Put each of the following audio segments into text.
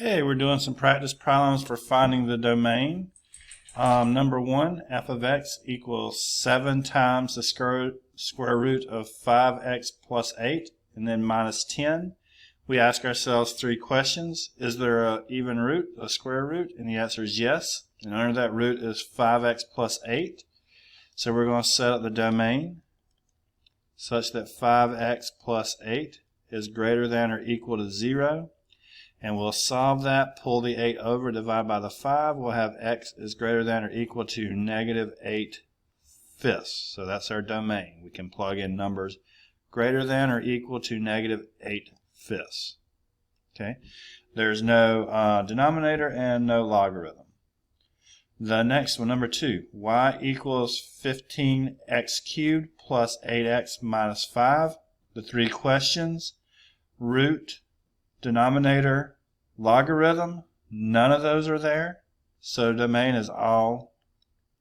Hey, we're doing some practice problems for finding the domain. Number 1, f of x equals 7 times the square root of 5x plus 8, and then minus 10. We ask ourselves 3 questions. Is there an even root, a square root? And the answer is yes. And under that root is 5x plus 8. So we're going to set up the domain such that 5x plus 8 is greater than or equal to 0. And we'll solve that, pull the 8 over, divide by the 5. We'll have x is greater than or equal to negative 8/5. So that's our domain. We can plug in numbers greater than or equal to negative 8/5. Okay. There's no denominator and no logarithm. The next one, number 2, y equals 15x cubed plus 8x minus 5. The 3 questions, root, denominator, logarithm, none of those are there. So domain is all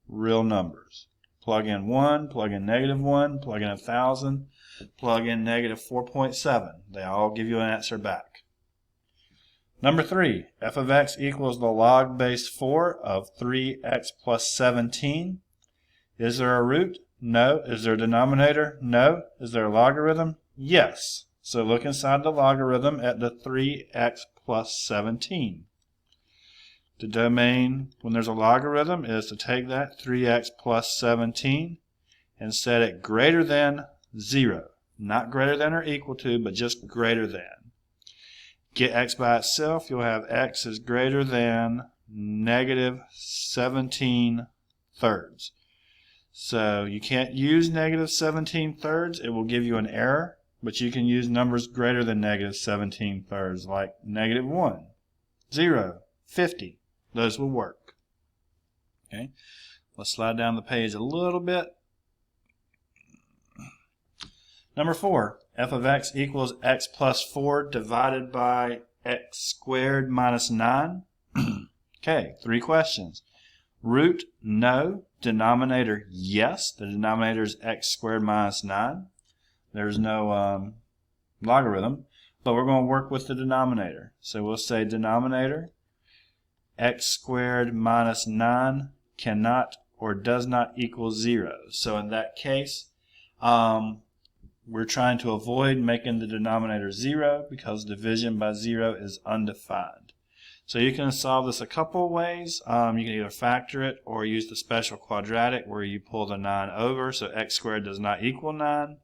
real numbers. Plug in 1, plug in negative 1, plug in 1,000, plug in negative 4.7. They all give you an answer back. Number 3, f of x equals the log base 4 of 3x plus 17. Is there a root? No. Is there a denominator? No. Is there a logarithm? Yes. So look inside the logarithm at the 3x plus 17. The domain, when there's a logarithm, is to take that 3x plus 17 and set it greater than 0. Not greater than or equal to, but just greater than. Get x by itself, you'll have x is greater than negative 17 thirds. So you can't use negative 17 thirds, it will give you an error. But you can use numbers greater than negative 17 thirds, like negative 1, 0, 50. Those will work. Okay, let's slide down the page a little bit. Number 4, f of x equals x plus 4 divided by x squared minus 9. Okay, 3 questions. Root, no. Denominator, yes. The denominator is x squared minus 9. There's no logarithm, but we're going to work with the denominator. So we'll say denominator, x squared minus 9 cannot or does not equal 0. So in that case, we're trying to avoid making the denominator 0 because division by 0 is undefined. So you can solve this a couple of ways. You can either factor it or use the special quadratic where you pull the 9 over, so x squared does not equal 9.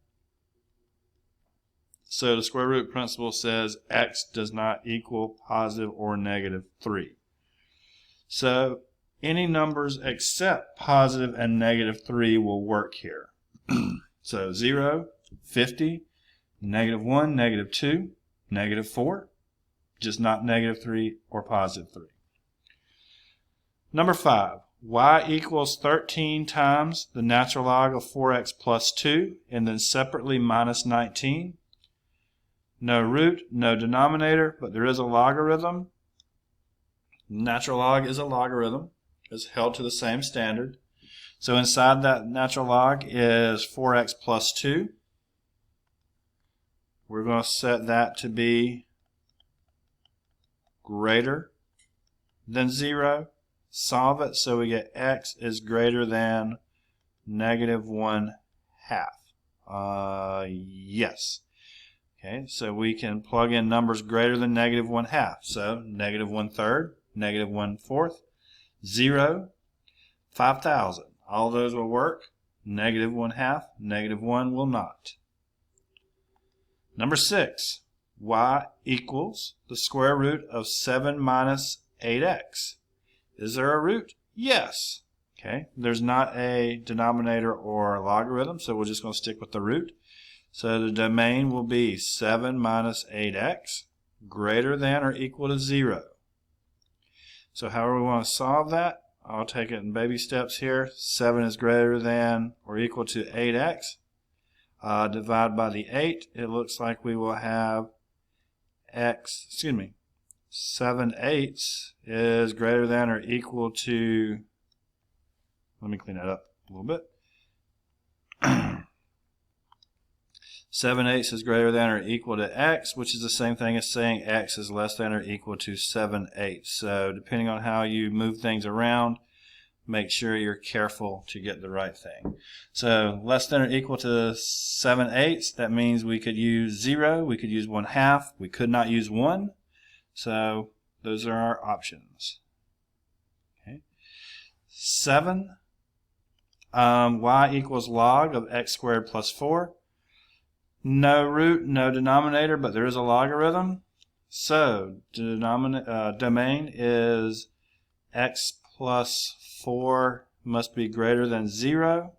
So the square root principle says x does not equal positive or negative 3. So any numbers except positive and negative 3 will work here. So 0, 50, negative 1, negative 2, negative 4, just not negative 3 or positive 3. Number 5, y equals 13 times the natural log of 4x plus 2, and then separately minus 19. No root, no denominator, but there is a logarithm. Natural log is a logarithm. It's held to the same standard. So inside that natural log is 4x plus 2. We're going to set that to be greater than 0. Solve it so we get x is greater than negative 1/2. Yes. Okay, so we can plug in numbers greater than negative 1/2. So negative 1/3, negative 1/4, 0, 5,000. All those will work. Negative 1/2, negative 1 will not. Number 6, y equals the square root of 7 minus 8x. Is there a root? Yes. Okay, there's not a denominator or a logarithm, so we're just going to stick with the root. So the domain will be 7 minus 8x greater than or equal to 0. So however we want to solve that, I'll take it in baby steps here. 7 is greater than or equal to 8x. Divide by the 8, it looks like we will have 7/8 is greater than or equal to, let me clean that up a little bit. 7/8 is greater than or equal to x, which is the same thing as saying x is less than or equal to 7/8. So depending on how you move things around, make sure you're careful to get the right thing. So less than or equal to 7/8, that means we could use 0, we could use 1/2, we could not use 1. So those are our options. Okay. 7, y equals log of x squared plus 4. No root, no denominator, but there is a logarithm. So domain is x plus 4 must be greater than 0.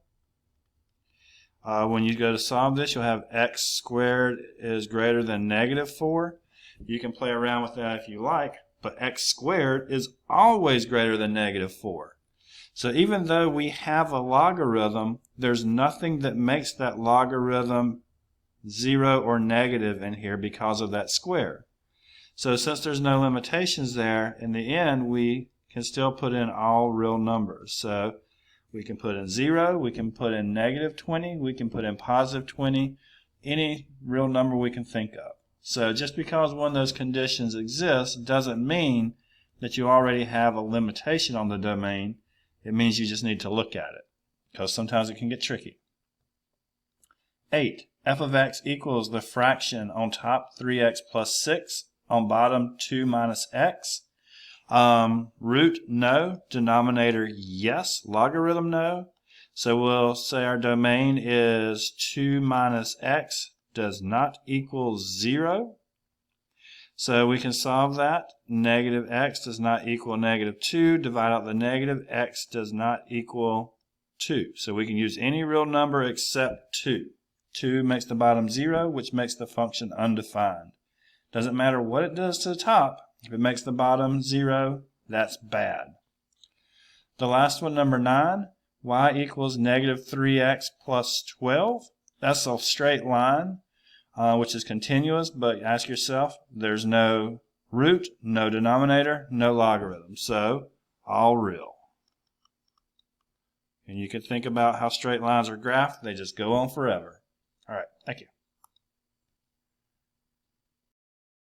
When you go to solve this, you'll have x squared is greater than -4. You can play around with that if you like, but x squared is always greater than -4. So even though we have a logarithm, there's nothing that makes that logarithm 0 or negative in here because of that square. So since there's no limitations there, in the end we can still put in all real numbers. So we can put in 0, we can put in -20, we can put in +20, any real number we can think of. So just because one of those conditions exists doesn't mean that you already have a limitation on the domain. It means you just need to look at it, because sometimes it can get tricky. 8. F of x equals the fraction on top 3x plus 6, on bottom 2 minus x. Root, no. Denominator, yes. Logarithm, no. So we'll say our domain is 2 minus x does not equal 0. So we can solve that. Negative x does not equal -2. Divide out the negative. X does not equal 2. So we can use any real number except 2. 2 makes the bottom 0, which makes the function undefined. Doesn't matter what it does to the top. If it makes the bottom 0, that's bad. The last one, number 9, y equals -3x plus 12. That's a straight line, which is continuous, but ask yourself, there's no root, no denominator, no logarithm. So, all real. And you can think about how straight lines are graphed. They just go on forever. All right, thank you.